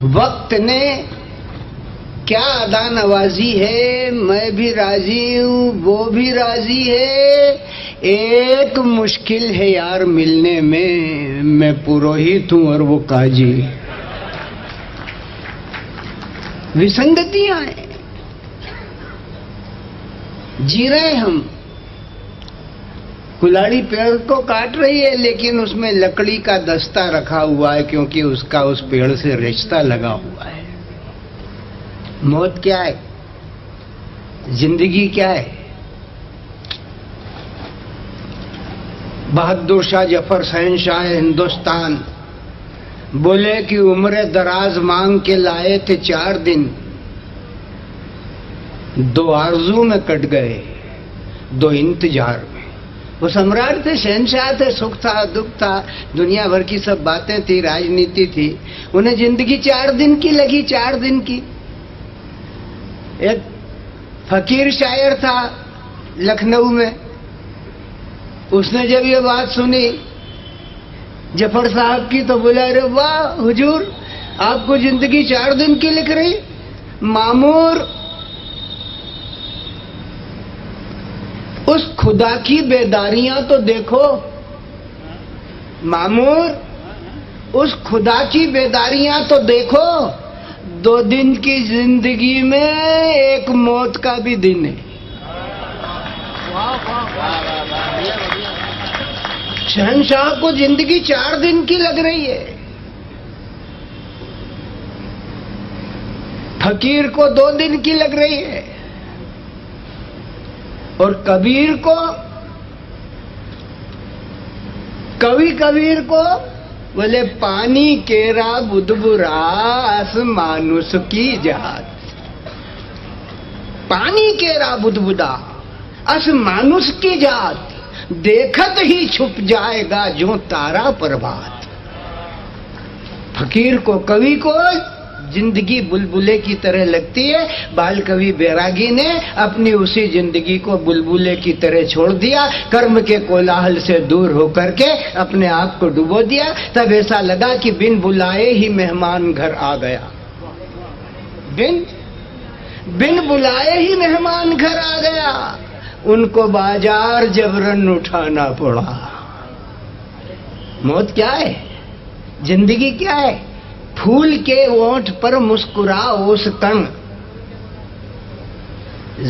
वक्त ने क्या अदा नवाजी है, मैं भी राजी हूँ वो भी राजी है। एक मुश्किल है यार मिलने में, मैं पुरोहित हूँ और वो काजी। विसंगतियां हैं, जी रहे हम। कुल्हाड़ी पेड़ को काट रही है लेकिन उसमें लकड़ी का दस्ता रखा हुआ है क्योंकि उसका उस पेड़ से रिश्ता लगा हुआ है। मौत क्या है, जिंदगी क्या है। बहादुर शाह जफर शहंशाह हिंदुस्तान बोले कि उम्र दराज मांग के लाए थे 4 दिन, 2 आरजू में कट गए 2 इंतजार में। वो सम्राट थे, शहंशाह थे, सुख था दुख था, दुनिया भर की सब बातें थी, राजनीति थी। उन्हें जिंदगी 4 दिन की लगी, 4 दिन की। एक फकीर शायर था लखनऊ में, उसने जब ये बात सुनी जफर साहब की तो बोला, अरे वाह हुजूर, आपको जिंदगी 4 दिन की लिख रही। मामूर, उस खुदा की बेदारियां तो देखो। मामूर, उस खुदा की बेदारियां तो देखो। 2 दिन की जिंदगी में एक मौत का भी दिन है। शहंशाह को जिंदगी 4 दिन की लग रही है, फकीर को 2 दिन की लग रही है, और कबीर को, कबीर को बोले पानी केरा बुदबुरा अस मानुष की जात। पानी केरा बुदबुदा अस मानुष की जात, देखत ही छुप जाएगा जो तारा प्रभात। फकीर को, कवि को जिंदगी बुलबुले की तरह लगती है। बाल कवि बैरागी ने अपनी उसी जिंदगी को बुलबुले की तरह छोड़ दिया, कर्म के कोलाहल से दूर होकर के अपने आप को डुबो दिया। तब ऐसा लगा कि बिन बुलाए ही मेहमान घर आ गया। बिन बुलाए ही मेहमान घर आ गया, उनको बाजार जबरन उठाना पड़ा। मौत क्या है, जिंदगी क्या है। फूल के ओंठ पर मुस्कुरा ओस कण,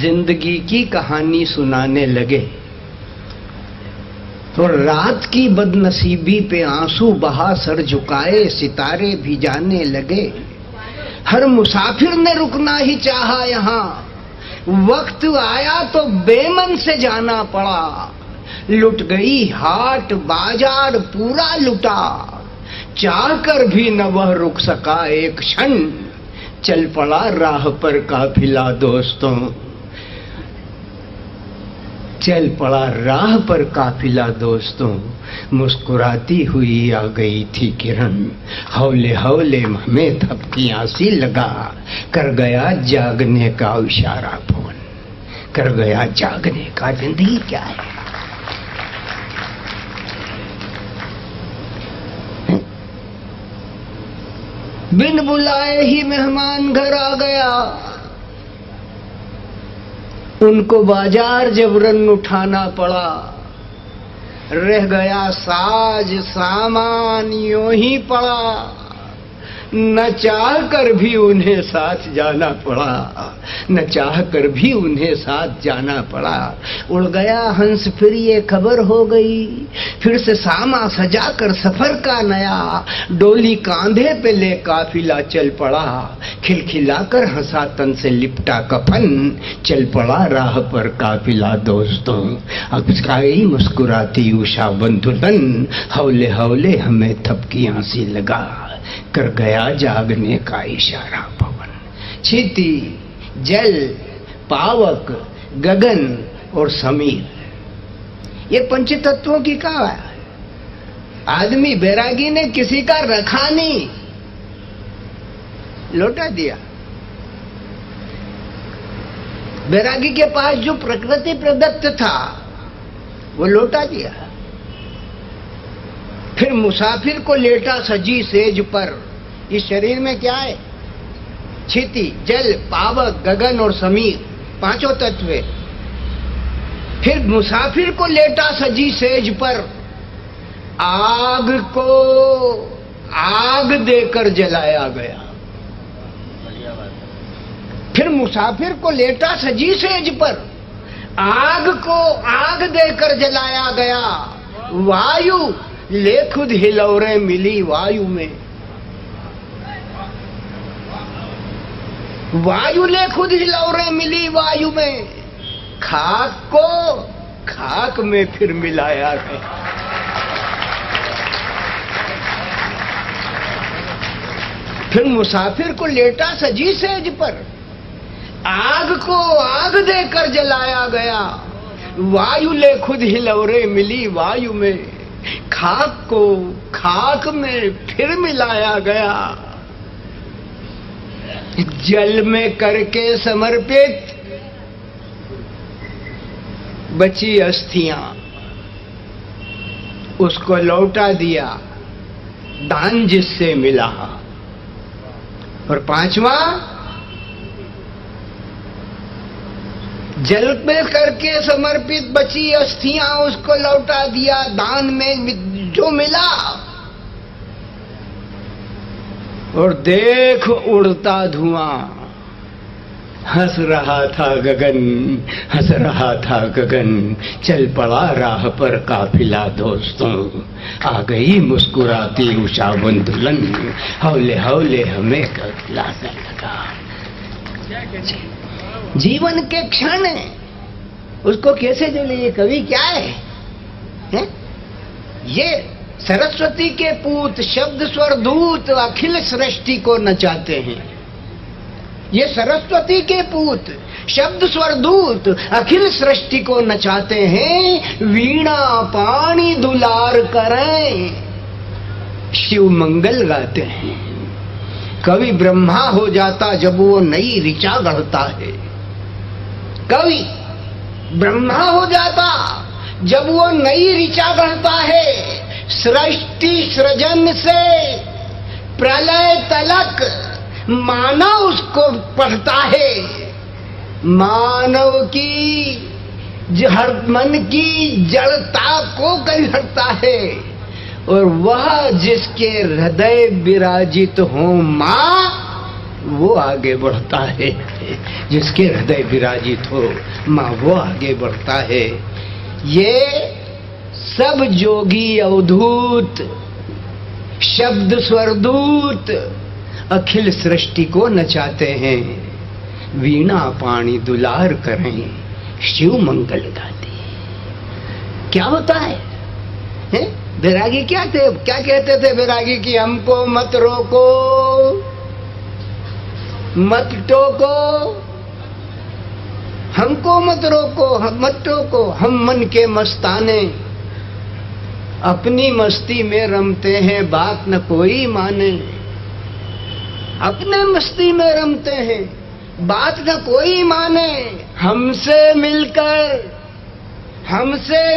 जिंदगी की कहानी सुनाने लगे। तो रात की बदनसीबी पे आंसू बहा सर झुकाए सितारे भी जाने लगे। हर मुसाफिर ने रुकना ही चाहा यहाँ, वक्त आया तो बेमन से जाना पड़ा। लुट गई हाट बाजार पूरा लुटा, चाहकर भी न वह रुक सका एक क्षण। चल पड़ा राह पर काफिला दोस्तों, चल पड़ा राह पर काफिला दोस्तों। मुस्कुराती हुई आ गई थी किरण, हौले हौले हमें थपकियां सी लगा। कर गया जागने का इशारा फोन, कर गया जागने का। जिंदगी क्या है। बिन बुलाए ही मेहमान घर आ गया, उनको बाजार जबरन उठाना पड़ा। रह गया साज सामान यूं ही पड़ा, न चाह कर भी उन्हें साथ जाना पड़ा, न चाह कर भी उन्हें साथ जाना पड़ा। उड़ गया हंस फिर ये खबर हो गई, फिर से सामा सजा कर सफर का नया। डोली कांधे पे ले काफिला चल पड़ा, खिलखिलाकर हंसा तन से लिपटा कफन। चल पड़ा राह पर काफिला दोस्तों, अब आई मुस्कुराती उषा बंधुतन। हौले हौले हमें थपकियां सी लगा, कर गया जागने का इशारा पवन। क्षिति, जल, पावक, गगन और समीर, ये पंचतत्वों की कहा है। आदमी बैरागी ने किसी का रखा नहीं, लौटा दिया। बैरागी के पास जो प्रकृति प्रदत्त था वो लौटा दिया। फिर मुसाफिर को लेटा सजी सेज पर, इस शरीर में क्या है? क्षिति, जल, पावक, गगन और समीर, पांचों तत्व। फिर मुसाफिर को लेटा सजी सेज पर, आग को आग देकर जलाया गया। फिर मुसाफिर को लेटा सजी सेज पर, आग को आग देकर जलाया गया। वायु ले खुद हिलौरे मिली वायु में, वायु ले खुद हिलौरे मिली वायु में। खाक को खाक में फिर मिलाया गया। फिर मुसाफिर को लेटा सजी सेज पर, आग को आग देकर जलाया गया। वायु ले खुद हिलौरे मिली वायु में, खाक को खाक में फिर मिलाया गया। जल में करके समर्पित बची अस्थियां, उसको लौटा दिया दान जिससे मिला। और पांचवा, जल में करके समर्पित बची अस्थियां, उसको लौटा दिया दान में जो मिला। और देख उड़ता धुआं, हंस रहा था गगन, हंस रहा था गगन। चल पड़ा राह पर काफिला दोस्तों, आ गई मुस्कुराती उषा बंधुलन। हौले हौले हमें लाने लगा। जीवन के क्षण है, उसको कैसे जले? ये कवि क्या है? ये सरस्वती के पूत, शब्द स्वर दूत, अखिल सृष्टि को नचाते हैं। ये सरस्वती के पूत, शब्द स्वर दूत, अखिल सृष्टि को नचाते हैं। वीणा पानी दुलार करें, शिव मंगल गाते हैं। कवि ब्रह्मा हो जाता जब वो नई ऋचा गढ़ता है। कवि ब्रह्मा हो जाता जब वो नई ऋचा गढ़ता है। सृष्टि सृजन से प्रलय तलक मानव उसको पढ़ता है। मानव की हर मन की जड़ता को गढ़ता है। और वह जिसके हृदय विराजित हो माँ, वो आगे बढ़ता है। जिसके हृदय विराजित हो माँ, वो आगे बढ़ता है। ये सब जोगी अवधूत, शब्द स्वरदूत अखिल सृष्टि को नचाते हैं। वीणा पानी दुलार करें, शिव मंगल गाते। क्या होता है? बैरागी क्या कहते थे बैरागी की? हमको मत रोको, मत टोको, हमको मत रोको, मत टोको। हम मन के मस्ताने अपनी मस्ती में रमते हैं, बात न कोई माने। अपने मस्ती में रमते हैं, बात न कोई माने। हमसे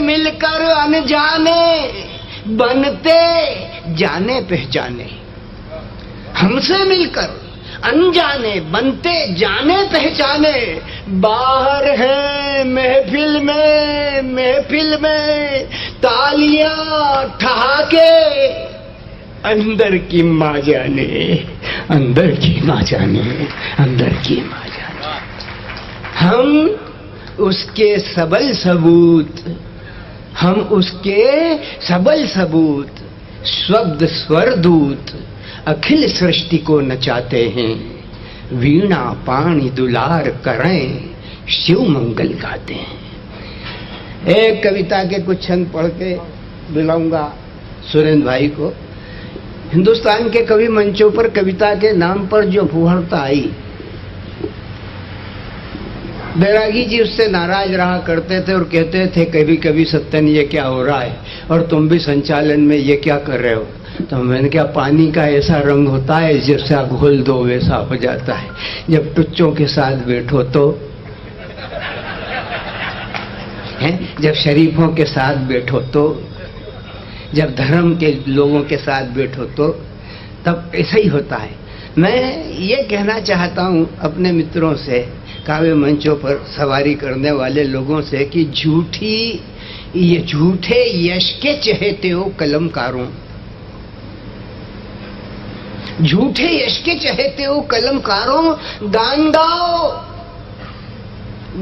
मिलकर अनजाने बनते जाने पहचाने। हमसे मिलकर अनजाने बनते जाने पहचाने। बाहर है महफिल में तालियां ठहाके। अंदर की माँ जाने, अंदर की माँ जाने, अंदर की माँ जाने। हम उसके सबल सबूत, हम उसके सबल सबूत, शब्द स्वर दूत अखिल सृष्टि को नचाते हैं। वीणा पानी दुलार करें, शिव मंगल गाते हैं। एक कविता के कुछ छंद पढ़ के बुलाऊंगा सुरेंद्र भाई को। हिंदुस्तान के कवि मंचों पर कविता के नाम पर जो फूहड़ता आई, बैरागी जी उससे नाराज रहा करते थे और कहते थे कभी कभी सत्यन ये क्या हो रहा है और तुम भी संचालन में ये क्या कर रहे हो। तो मैंने कहा पानी का ऐसा रंग होता है जैसा घोल दो वैसा हो जाता है। जब टुच्चों के साथ बैठो तो जब शरीफों के साथ बैठो तो, जब धर्म के लोगों के साथ बैठो तब ऐसा ही होता है। मैं ये कहना चाहता हूँ अपने मित्रों से, काव्य मंचों पर सवारी करने वाले लोगों से, कि ये झूठे यश के चहेते हो कलमकारों, झूठे यश के चहेते हो कलमकारों, गान गाओ,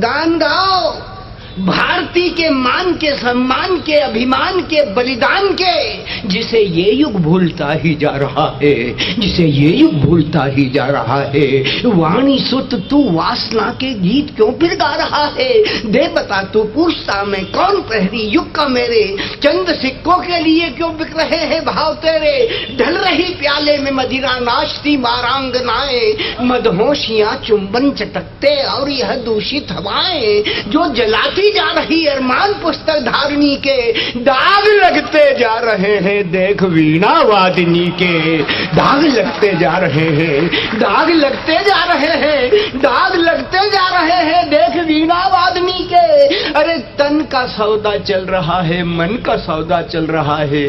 गान गाओ भारती के मान के, सम्मान के, अभिमान के, बलिदान के, जिसे ये युग भूलता ही जा रहा है, जिसे ये युग भूलता ही जा रहा है। वाणी सुत तू वासना के गीत क्यों फिर गा रहा है? दे बता तू पूछता मैं कौन प्रहरी युग का मेरे, चंद सिक्कों के लिए क्यों बिक रहे हैं भाव तेरे? ढल रही प्याले में मदिरा नाचती मारांगनाएं, मदहोशियां चुंबन चटकते और यह दूषित हवाएं जो जलाती जा रही अरमान पुस्तक धारणी के, दाग लगते जा रहे हैं देख वीणा वादिनी के, दाग लगते जा रहे हैं, दाग लगते जा रहे हैं, दाग लगते जा रहे हैं देख वीणा वादिनी के। अरे तन का सौदा चल रहा है, मन का सौदा चल रहा है,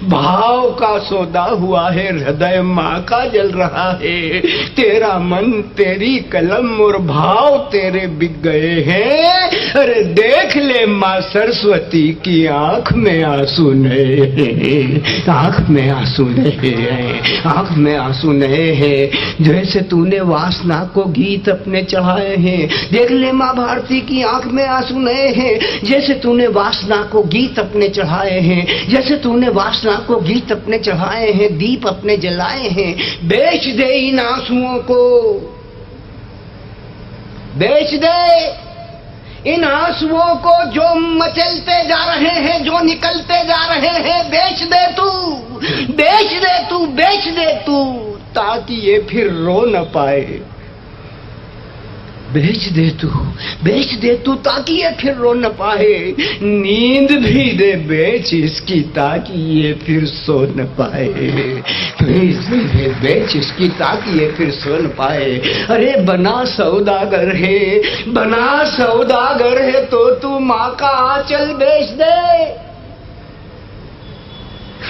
भाव का सौदा हुआ है, हृदय माँ का जल रहा है। तेरा मन, तेरी कलम और भाव तेरे बिक गए हैं। अरे देख ले माँ सरस्वती की आंख में आंसू नहीं, आंख में आंसू नहीं है, आंख में आंसू नहीं है। जैसे तूने वासना को गीत अपने चढ़ाए हैं, देख ले माँ भारती की आंख में आंसू नहीं है। जैसे तूने वासना को गीत अपने चढ़ाए हैं, जैसे तूने वासना को गीत अपने चढ़ाए हैं, दीप अपने जलाए हैं, बेच दे इन आंसुओं को, बेच दे इन आंसुओं को जो मचलते जा रहे हैं, जो निकलते जा रहे हैं। बेच दे तू, बेच दे तू, बेच दे तू, ताकि ये फिर रो न पाए। बेच दे तू, बेच दे तू, ताकि ये फिर रो न पाए। नींद भी दे बेच इसकी, ताकि ये फिर सो न पाए। बेच इसकी, ताकि ये फिर सो न पाए। अरे बना सौदागर है, बना सौदागर है तो तू माँ का आंचल बेच दे,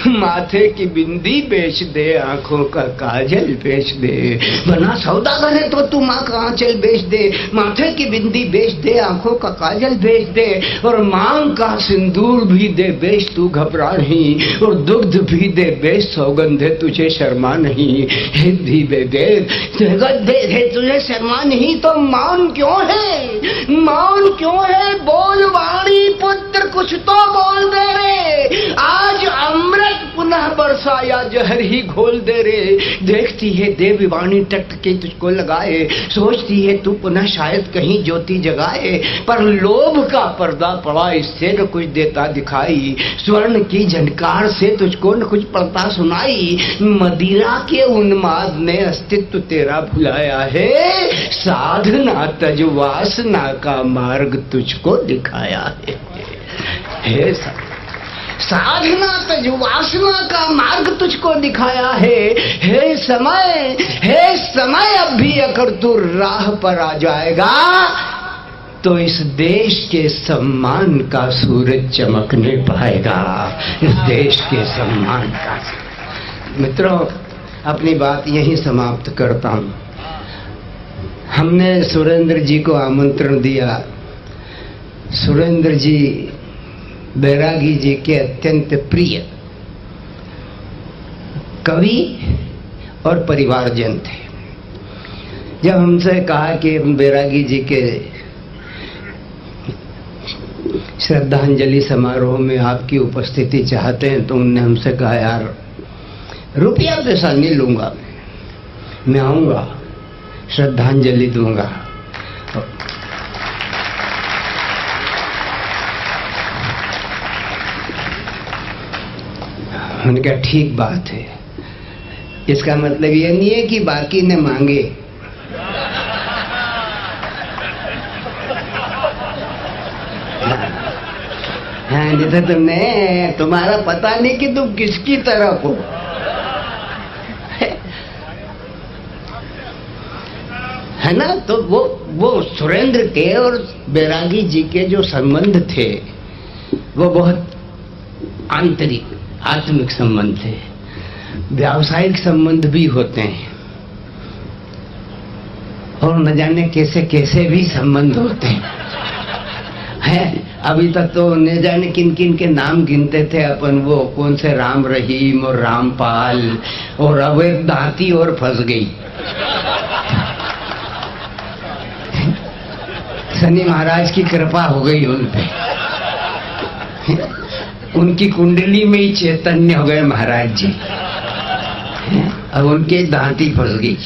माथे की बिंदी बेच दे, आंखों का काजल बेच दे। बना सौदागर है तो तू माँ का आंचल बेच दे, माथे की बिंदी बेच दे, आंखों का काजल बेच दे, और मांग का सिंदूर भी दे बेच, तू घबरा नहीं, और दुग्ध भी दे बेच, सौगंध है तुझे शर्मा नहीं। हिंदी दे दे, तुझे शर्मा नहीं तो मौन क्यों है, मौन क्यों है? बोल वाणी पुत्र कुछ तो बोल दे रे, आज अमृत पुनः बरसाया जहर ही घोल दे रे। देखती है देवी वाणी तट के तुझको लगाए, सोचती है तू पुनः शायद कहीं ज्योति जगाए, पर लोभ का पर्दा पड़ा, इससे न कुछ देता दिखाई, स्वर्ण की झनकार से तुझको न कुछ पड़ता सुनाई। मदिरा के उन्माद ने अस्तित्व तेरा भुलाया है, साधना तज वासना का मार्ग तुझको दिखाया है। साधना तज वासना का मार्ग तुझको दिखाया है। हे समय अब भी अगर तू राह पर आ जाएगा तो इस देश के सम्मान का सूरज चमकने पाएगा, इस देश के सम्मान का। मित्रों, अपनी बात यहीं समाप्त करता हूं। हमने सुरेंद्र जी को आमंत्रण दिया। सुरेंद्र जी बैरागी जी के अत्यंत प्रिय कवि और परिवारजन थे। जब हमसे कहा कि बैरागी जी के श्रद्धांजलि समारोह में आपकी उपस्थिति चाहते हैं, तो उन्होंने हमसे कहा, यार रुपया पैसा नहीं लूंगा, मैं आऊंगा, श्रद्धांजलि दूंगा। मैंने कहा ठीक बात है, इसका मतलब ये नहीं है कि बाकी ने मांगे। हाँ, जैसे तुम्हारा पता नहीं कि तुम किसकी तरफ हो। है ना? तो वो सुरेंद्र के और बैरागी जी के जो संबंध थे वो बहुत आंतरिक आत्मिक संबंध थे। व्यावसायिक संबंध भी होते हैं और न जाने कैसे कैसे भी संबंध होते हैं। अभी तक तो न जाने किन किन के नाम गिनते थे अपन, वो कौन से राम रहीम और रामपाल, और अब एक दांती और फंस गई। शनि महाराज की कृपा हो गई उन पे, उनकी कुंडली में ही चैतन्य हो गए महाराज जी, अब उनके दांती फंस गई।